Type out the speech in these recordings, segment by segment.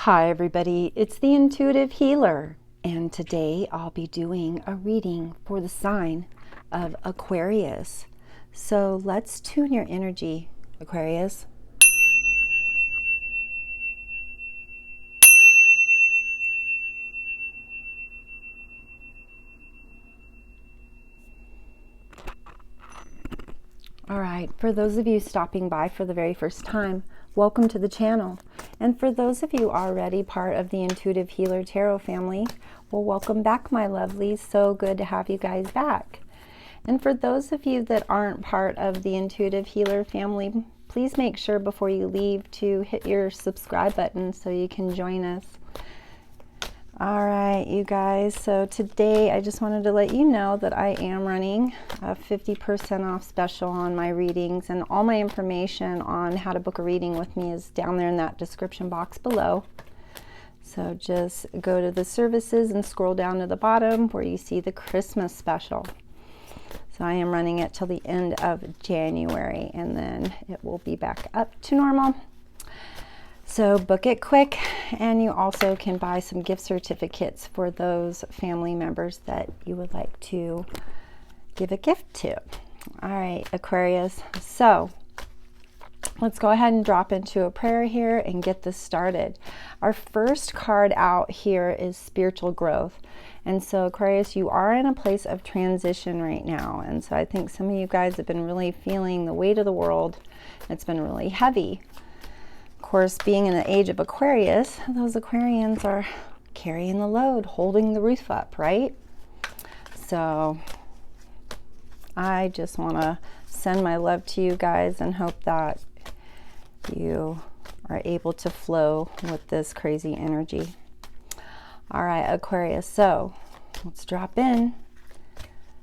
Hi everybody, it's the Intuitive Healer, and today I'll be doing a reading for the sign of Aquarius. So let's tune your energy, Aquarius. All right, for those of you stopping by for the very first time, welcome to the channel. And for those of you already part of the Intuitive Healer Tarot family, well, welcome back, my lovelies. So good to have you guys back. And for those of you that aren't part of the Intuitive Healer family, please make sure before you leave to hit your subscribe button so you can join us. All right, you guys, so today I just wanted to let you know that I am running a 50% off special on my readings, and all my information on how to book a reading with me is down there in that description box below. So just go to the services and scroll down to the bottom where you see the Christmas special. So I am running it till the end of January, and then it will be back up to normal. So book it quick, and you also can buy some gift certificates for those family members that you would like to give a gift to. All right, Aquarius. So let's go ahead and drop into a prayer here and get this started. Our first card out here is spiritual growth. And so Aquarius, you are in a place of transition right now. And so I think some of you guys have been really feeling the weight of the world. It's been really heavy. Of course, being in the age of Aquarius, those Aquarians are carrying the load, holding the roof up, right? So I just want to send my love to you guys and hope that you are able to flow with this crazy energy. All right, Aquarius, so let's drop in.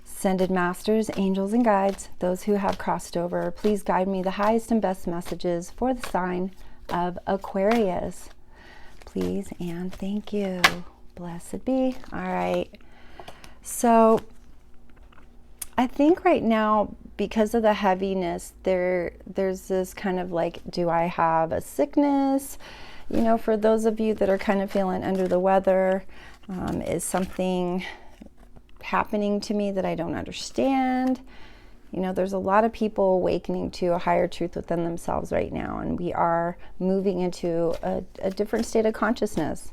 Ascended masters, angels, and guides, those who have crossed over, please guide me the highest and best messages for the sign of Aquarius, please and thank you. Blessed be. All right, so I think right now, because of the heaviness, there's this kind of like, do I have a sickness? You know, for those of you that are kind of feeling under the weather, is something happening to me that I don't understand? You know, there's a lot of people awakening to a higher truth within themselves right now, and we are moving into a different state of consciousness.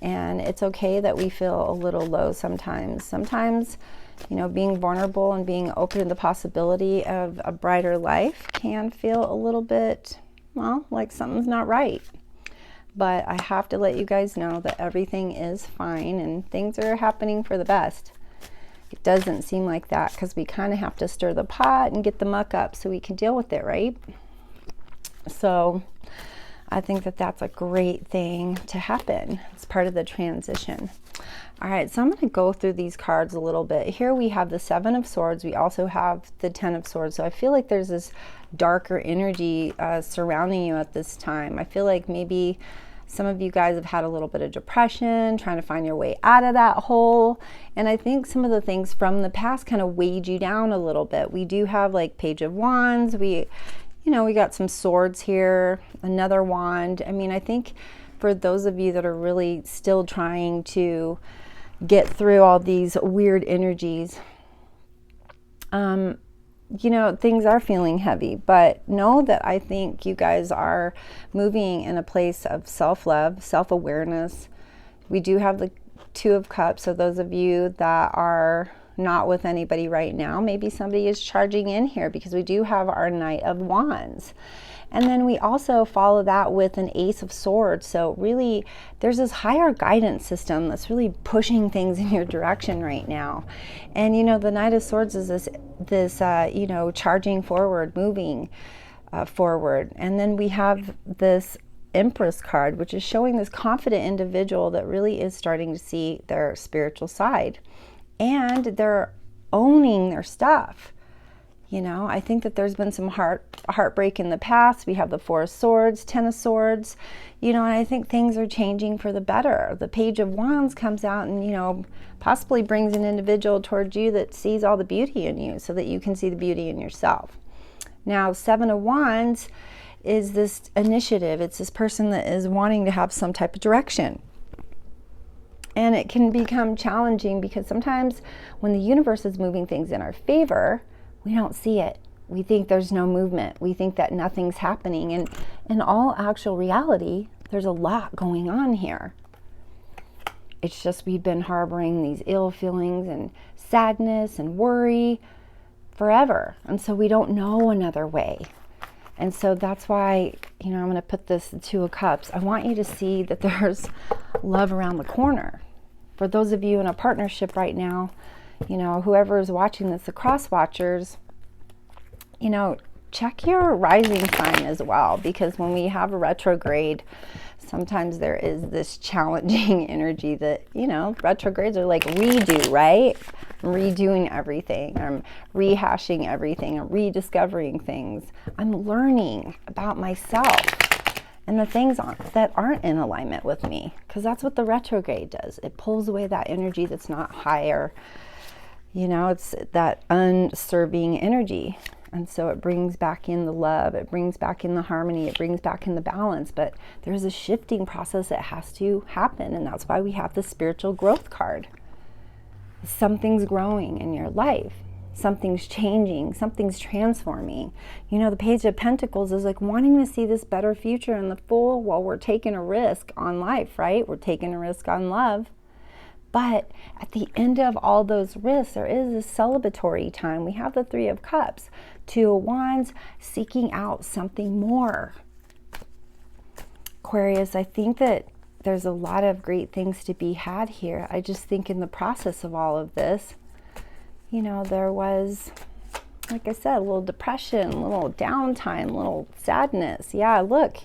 And it's okay that we feel a little low sometimes. Sometimes, you know, being vulnerable and being open to the possibility of a brighter life can feel a little bit, well, like something's not right. But I have to let you guys know that everything is fine and things are happening for the best. It doesn't seem like that because we kind of have to stir the pot and get the muck up so we can deal with it, right? So I think that that's a great thing to happen. It's part of the transition. All right, so I'm going to go through these cards a little bit. Here we have the Seven of Swords. We also have the Ten of Swords. So I feel like there's this darker energy surrounding you at this time. I feel like maybe some of you guys have had a little bit of depression, trying to find your way out of that hole. And I think some of the things from the past kind of weighed you down a little bit. We do have like Page of Wands. We got some swords here, another wand. I mean, I think for those of you that are really still trying to get through all these weird energies, you know, things are feeling heavy, but know that I think you guys are moving in a place of self-love, self-awareness. We do have the Two of Cups, so those of you that are not with anybody right now, maybe somebody is charging in here, because we do have our Knight of Wands. And then we also follow that with an Ace of Swords. So really, there's this higher guidance system that's really pushing things in your direction right now. And you know, the Knight of Swords is this you know, charging forward, moving forward. And then we have this Empress card, which is showing this confident individual that really is starting to see their spiritual side, and they're owning their stuff. You know, I think that there's been some heartbreak in the past. We have the Four of Swords, Ten of Swords, you know, and I think things are changing for the better. The Page of Wands comes out and, you know, possibly brings an individual towards you that sees all the beauty in you so that you can see the beauty in yourself. Now, Seven of Wands is this initiative. It's this person that is wanting to have some type of direction. And it can become challenging because sometimes when the universe is moving things in our favor, we don't see it. We think there's no movement. We think that nothing's happening. And in all actual reality, there's a lot going on here. It's just we've been harboring these ill feelings and sadness and worry forever. And so we don't know another way. And so that's why, I'm going to put this Two of Cups. I want you to see that there's love around the corner. For those of you in a partnership right now, whoever is watching this, the cross watchers, check your rising sign as well, because when we have a retrograde, sometimes there is this challenging energy that, retrogrades are like redo, right? I'm redoing everything. I'm rehashing everything. I'm rediscovering things. I'm learning about myself and the things that aren't in alignment with me, because that's what the retrograde does. It pulls away that energy that's not higher. It's that unserving energy. And so it brings back in the love, it brings back in the harmony, it brings back in the balance. But there's a shifting process that has to happen. And that's why we have the spiritual growth card. Something's growing in your life. Something's changing. Something's transforming. The Page of Pentacles is like wanting to see this better future in the full while we're taking a risk on life, right? We're taking a risk on love. But at the end of all those risks, there is a celebratory time. We have the Three of Cups, Two of Wands, seeking out something more. Aquarius, I think that there's a lot of great things to be had here. I just think in the process of all of this, there was, like I said, a little depression, a little downtime, a little sadness. Yeah, look,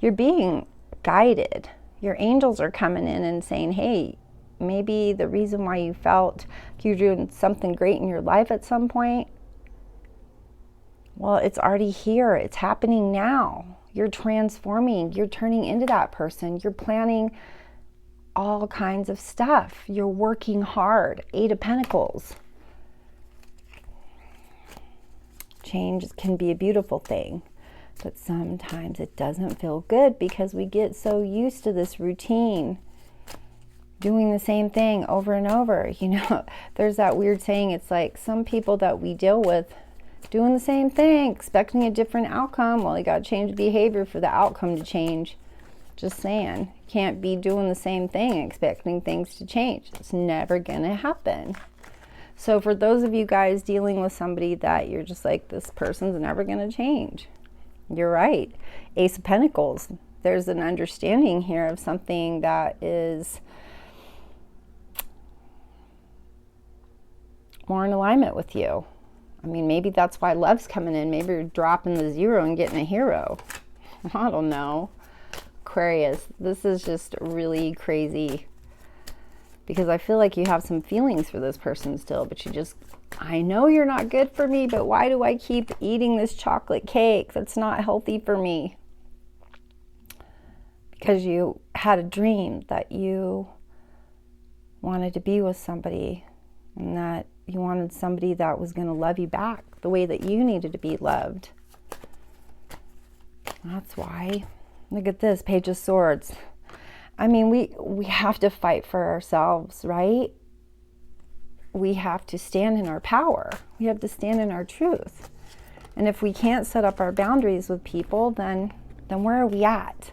you're being guided. Your angels are coming in and saying, hey, maybe the reason why you felt you're doing something great in your life at some point, well, it's already here. It's happening now. You're transforming. You're turning into that person. You're planning all kinds of stuff. You're working hard. Eight of Pentacles. Change can be a beautiful thing, but sometimes it doesn't feel good because we get so used to this routine, doing the same thing over and over. There's that weird saying, it's like some people that we deal with doing the same thing, expecting a different outcome. Well, you got to change the behavior for the outcome to change. Just saying, can't be doing the same thing expecting things to change. It's never gonna happen. So for those of you guys dealing with somebody that you're just like, this person's never gonna change, you're right. Ace of Pentacles, there's an understanding here of something that is more in alignment with you. I mean, maybe that's why love's coming in. Maybe you're dropping the zero and getting a hero. I don't know. Aquarius, this is just really crazy because I feel like you have some feelings for this person still, but you just, I know you're not good for me, but why do I keep eating this chocolate cake that's not healthy for me? Because you had a dream that you wanted to be with somebody and that you wanted somebody that was going to love you back the way that you needed to be loved. That's why. Look at this, Page of Swords. I mean, we have to fight for ourselves, right? We have to stand in our power. We have to stand in our truth. And if we can't set up our boundaries with people, then where are we at?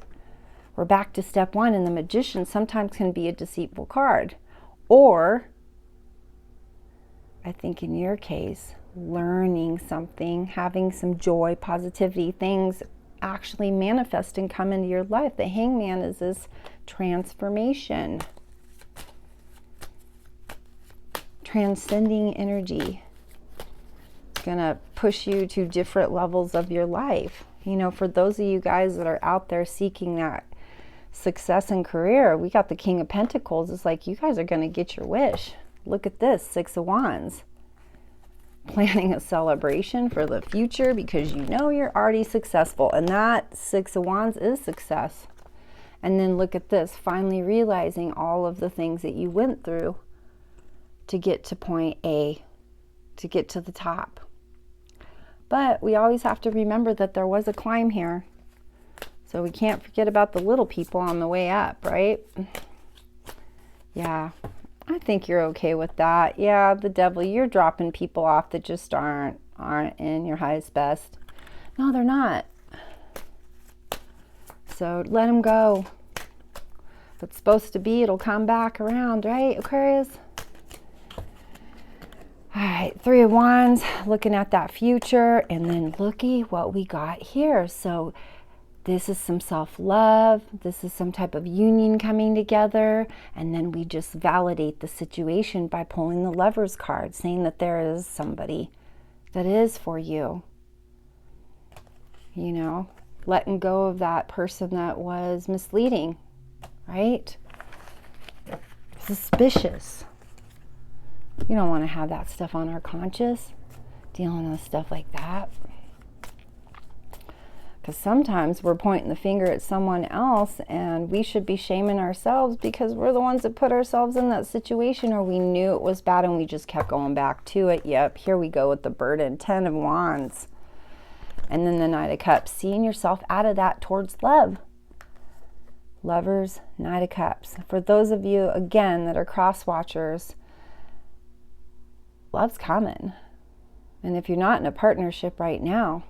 We're back to step one, and the Magician sometimes can be a deceitful card. Or, I think in your case, learning something, having some joy, positivity, things actually manifest and come into your life. The Hangman is this transformation, transcending energy. It's gonna push you to different levels of your life. For those of you guys that are out there seeking that success and career, we got the King of Pentacles. It's like you guys are gonna get your wish. Look at this, Six of Wands. Planning a celebration for the future because you're already successful, and that Six of Wands is success. And then look at this, finally realizing all of the things that you went through to get to point A, to get to the top. But we always have to remember that there was a climb here. So we can't forget about the little people on the way up, right? Yeah, I think you're okay with that. Yeah, the devil, you're dropping people off that just aren't in your highest best. No, they're not. So let them go. If it's supposed to be, it'll come back around, right, Aquarius? All right, Three of Wands, looking at that future, and then looky what we got here. So this is some self-love. This is some type of union coming together, and then we just validate the situation by pulling the Lovers card, saying that there is somebody that is for you. You know, letting go of that person that was misleading, right? Suspicious. You don't want to have that stuff on our conscience, dealing with stuff like that. Because sometimes we're pointing the finger at someone else and we should be shaming ourselves because we're the ones that put ourselves in that situation, or we knew it was bad and we just kept going back to it. Yep, here we go with the burden. 10 of Wands. And then the Knight of Cups. Seeing yourself out of that towards love. Lovers, Knight of Cups. For those of you, again, that are cross watchers, love's coming. And if you're not in a partnership right now,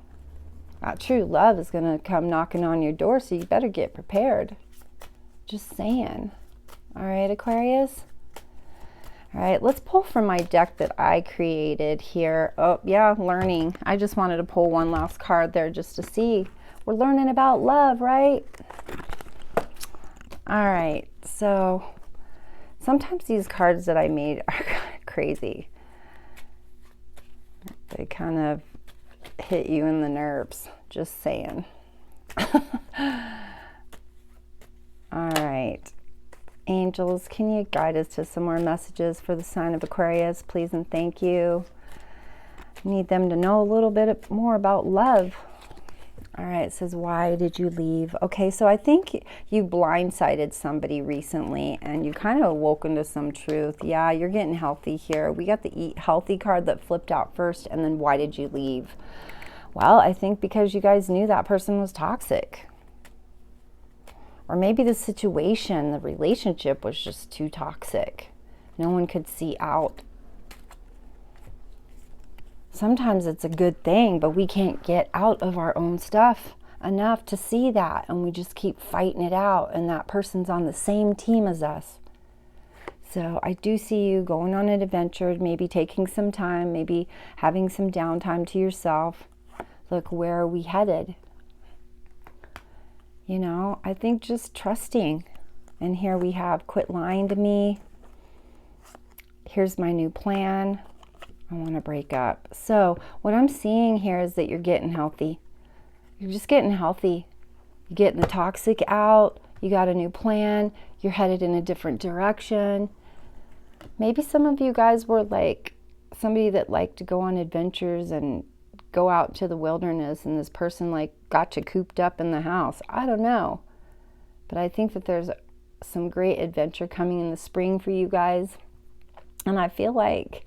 that true love is going to come knocking on your door, so you better get prepared. Just saying. All right, Aquarius? All right, let's pull from my deck that I created here. Oh, yeah, learning. I just wanted to pull one last card there just to see. We're learning about love, right? All right, so sometimes these cards that I made are kind of crazy. They kind of hit you in the nerves, just saying. All right. Angels, can you guide us to some more messages for the sign of Aquarius, please and thank you. Need them to know a little bit more about love. All right, it says, why did you leave? Okay, so I think you blindsided somebody recently and you kind of awoken to some truth. Yeah, you're getting healthy here. We got the Eat Healthy card that flipped out first, and then why did you leave? Well, I think because you guys knew that person was toxic. Or maybe the situation, the relationship was just too toxic. No one could see out. Sometimes it's a good thing, but we can't get out of our own stuff enough to see that, and we just keep fighting it out, and that person's on the same team as us. So I do see you going on an adventure, maybe taking some time, maybe having some downtime to yourself. Look, where are we headed? You know, I think just trusting. And here we have, quit lying to me. Here's my new plan. I want to break up. So what I'm seeing here is that you're getting healthy. You're just getting healthy. You're getting the toxic out. You got a new plan. You're headed in a different direction. Maybe some of you guys were like somebody that liked to go on adventures and go out to the wilderness, and this person like got you cooped up in the house. I don't know. But I think that there's some great adventure coming in the spring for you guys. And I feel like,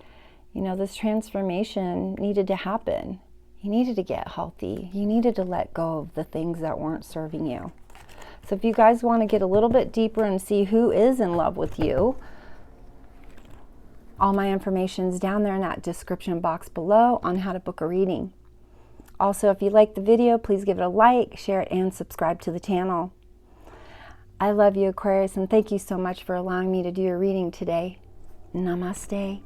you know, this transformation needed to happen. You needed to get healthy. You needed to let go of the things that weren't serving you. So if you guys want to get a little bit deeper and see who is in love with you, all my information is down there in that description box below on how to book a reading. Also, if you like the video, please give it a like, share it, and subscribe to the channel. I love you, Aquarius, and thank you so much for allowing me to do your reading today. Namaste.